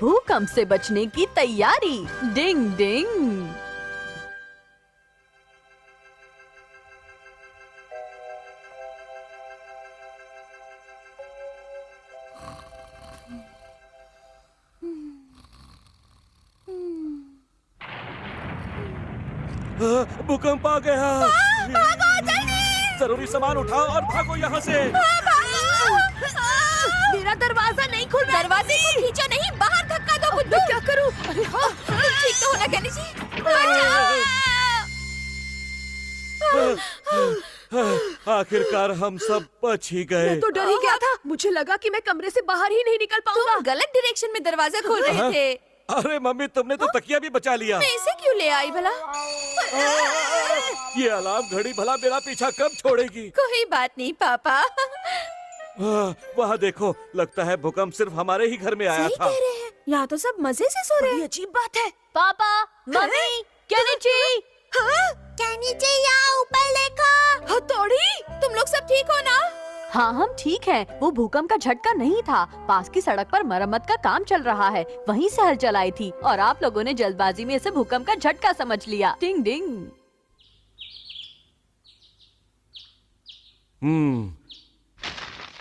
भूकंप से बचने की तैयारी। डिंग डिंग। भूकंप आ गया। भागो जल्दी। जरूरी सामान उठाओ और भागो यहाँ से। मेरा दरवाजा नहीं खुल रहा। दरवाजे को खींचो नहीं, बाहर धक्का दो। बुद्धू क्या करूं? अरे हाँ, ठीक तो होना कहनी जी। आखिरकार हम सब बच ही गए। मैं तो डर ही गया था। मुझे लगा कि मैं कमरे से बाहर ही नहीं निकल पाऊंगा। तुम गलत डायरेक्शन में दरवाजा खोल रहे थे। अरे मम्मी, तुमने तो तकिया भी बचा लिया। मैं इसे क्यों ले आई भला? ये अलार्म घड़ी भला मेरा पीछा कब छोड़ेगी? कोई बात नहीं पापा। वहाँ देखो, लगता है भूकंप सिर्फ हमारे ही घर में आया था। कह रहे हैं, यहाँ तो सब मजे से सो रहे हैं। अजीब बात है। पापा, मम्मी, केनिची। केनिची, यहाँ ऊपर देखो। हथौड़ी, तुम लोग सब ठीक हो ना? हाँ, हम ठीक हैं। वो भूकंप का झटका नहीं था। पास की सड़क पर मरम्मत का काम चल रहा है, वहीं से हलचल आई थी और आप लोगों ने जल्दबाजी में इसे भूकंप का झटका समझ लिया। डिंग डिंग।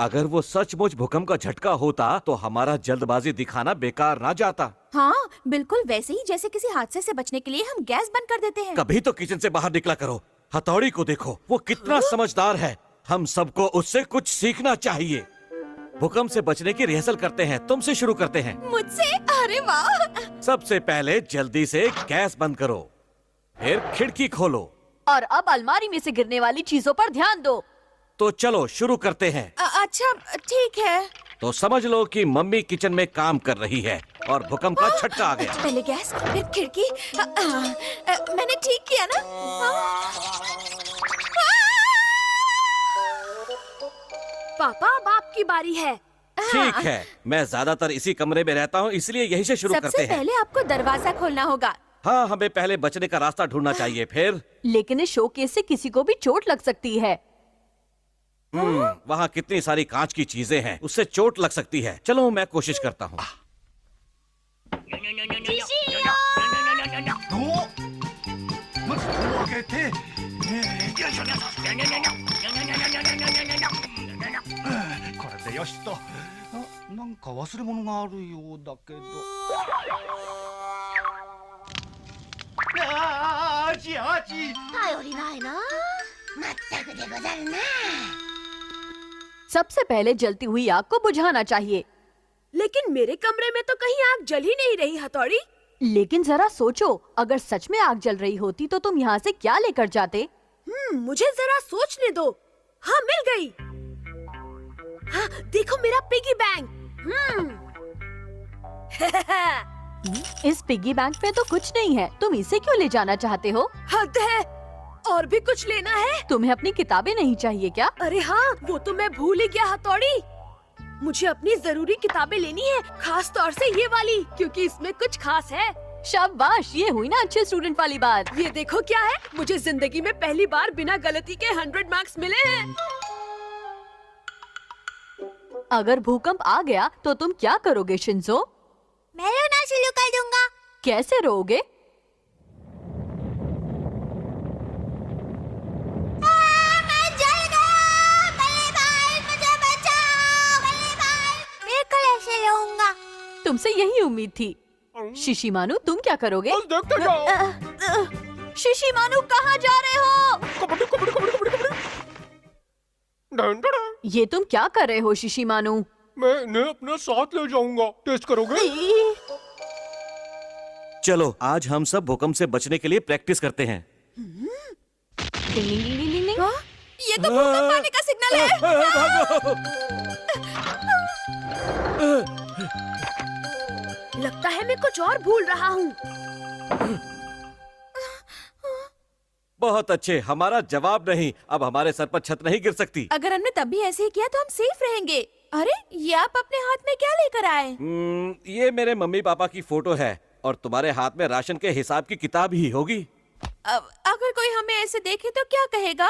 अगर वो सचमुच भूकंप का झटका होता तो हमारा जल्दबाजी दिखाना बेकार ना जाता। हाँ, बिल्कुल वैसे ही जैसे किसी हादसे से बचने के लिए हम गैस बंद कर देते हैं। कभी तो किचन से बाहर निकला करो। हथौड़ी को देखो, वो कितना समझदार है। हम सबको उससे कुछ सीखना चाहिए। भूकंप से बचने की रिहर्सल करते हैं। तुमसे शुरू करते हैं। मुझसे? अरे वाह। सबसे पहले जल्दी से गैस बंद करो, फिर खिड़की खोलो और अब अलमारी में से गिरने वाली चीजों पर ध्यान दो। तो चलो शुरू करते हैं। अच्छा ठीक है। तो समझ लो कि मम्मी किचन में काम कर रही है और भूकंप का झटका आ गया। पहले गैस, फिर खिड़की। मैंने ठीक किया ना? पापा, अब आपकी बारी है। ठीक है, मैं ज्यादातर इसी कमरे में रहता हूँ, इसलिए यहीं से शुरू करते हैं। सबसे पहले आपको दरवाजा खोलना होगा। हाँ, हमें पहले बचने का रास्ता ढूंढना चाहिए। फिर लेकिन इस शोकेस से किसी को भी चोट लग सकती है। वहाँ कितनी सारी कांच की चीजें हैं, उससे चोट लग सकती है। चलो मैं कोशिश करता हूँ। सबसे पहले जलती हुई आग को बुझाना चाहिए। लेकिन मेरे कमरे में तो कहीं आग जल ही नहीं रही हथौड़ी। लेकिन जरा सोचो, अगर सच में आग जल रही होती तो तुम यहाँ से क्या लेकर जाते? मुझे जरा सोचने दो। हाँ, मिल गई। हाँ, देखो मेरा पिगी बैंक। इस पिगी बैंक में तो कुछ नहीं है, तुम इसे क्यों ले जाना चाहते हो? हद है, और भी कुछ लेना है? तुम्हें अपनी किताबें नहीं चाहिए क्या? अरे हाँ, वो तो मैं भूल ही गया हथौड़ी। मुझे अपनी जरूरी किताबें लेनी है, खास तौर से ये वाली, क्योंकि इसमें कुछ खास है। शाबाश, ये हुई ना अच्छे स्टूडेंट वाली बात। ये देखो क्या है, मुझे जिंदगी में पहली बार बिना गलती के 100 मार्क्स मिले हैं। अगर भूकंप आ गया तो तुम क्या करोगे शिंजो? मैं रोना शुरू कर दूंगा। कैसे रोओगे? मैं जल गया। बल्ले भाई, मुझे बचाओ। बल्ले भाई, बिल्कुल ऐसे रहूंगा। तुमसे यही उम्मीद थी। शिशिमानु, तुम क्या करोगे? बस देखते जाओ। शिशिमानु, कहाँ जा रहे हो? कबड्डी कबड्डी कबड्डी कबड्डी कबड्डी। ये तुम क्या कर रहे हो शिशिमानु? मैं इन्हें अपने साथ ले जाऊंगा। टेस्ट करोगे? चलो, आज हम सब भूकंप से बचने के लिए प्रैक्टिस करते हैं। ये तो भूकंप आने का सिग्नल है। भागो। लगता है मैं कुछ और भूल रहा हूँ। बहुत अच्छे, हमारा जवाब नहीं। अब हमारे सर पर छत नहीं गिर सकती। अगर हमने तब भी ऐसे ही किया तो हम सेफ रहेंगे। अरे, ये आप अपने हाथ में क्या लेकर आए? ये मेरे मम्मी पापा की फोटो है और तुम्हारे हाथ में राशन के हिसाब की किताब ही होगी। अगर कोई हमें ऐसे देखे तो क्या कहेगा?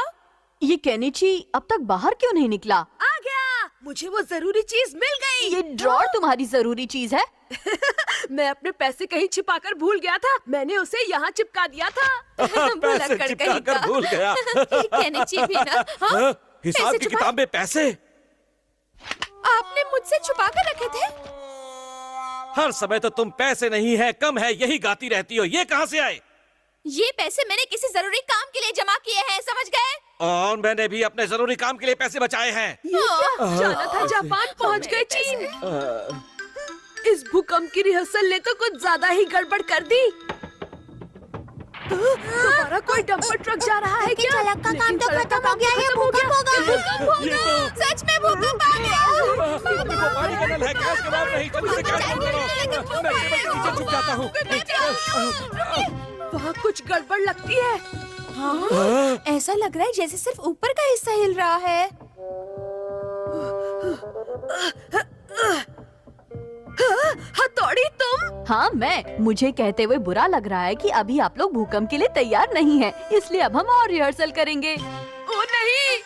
ये केनिची अब तक बाहर क्यों नहीं निकला? आ गया। मुझे वो जरूरी चीज मिल गई। ये ड्रॉर तुम्हारी जरूरी चीज है? मैं अपने पैसे कहीं छिपाकर भूल गया था, मैंने उसे यहाँ चिपका दिया था। पैसे चिपका कर भूल गया। कहने चाहिए भी ना। हाँ? हिसाब पैसे की छुपा- किताब में पैसे आपने मुझसे छुपा कर रखे थे? हर समय तो तुम पैसे नहीं है कम है यही गाती रहती हो, ये कहाँ से आए? ये पैसे मैंने किसी जरूरी काम के लिए जमा किए हैं, समझ गए? और मैंने भी अपने जरूरी काम के लिए पैसे बचाए हैं। ये क्या? जाना था जापान, पहुंच गए चीन। इस भूकंप की रिहर्सल ने तो कुछ ज्यादा ही गड़बड़ कर दी। दोबारा कोई डंपर ट्रक जा रहा है क्या? चालक का काम तो खत्म हो गया, ये भूकंप होगा। भूकंप होगा। सच में भूकंप आ गया। देखो, पानी का नल है, गैस का बाप नहीं, जल्दी से गैस बंद करो। मैं टेबल के नीचे छुप जाता हूँ। वहाँ कुछ गड़बड़ लगती है। हाँ, ऐसा लग रहा है जैसे सिर्फ ऊपर का हिस्सा हिल रहा है। हथौड़ी तुम? हाँ मैं। मुझे कहते हुए बुरा लग रहा है कि अभी आप लोग भूकंप के लिए तैयार नहीं हैं, इसलिए अब हम और रिहर्सल करेंगे। ओ नहीं,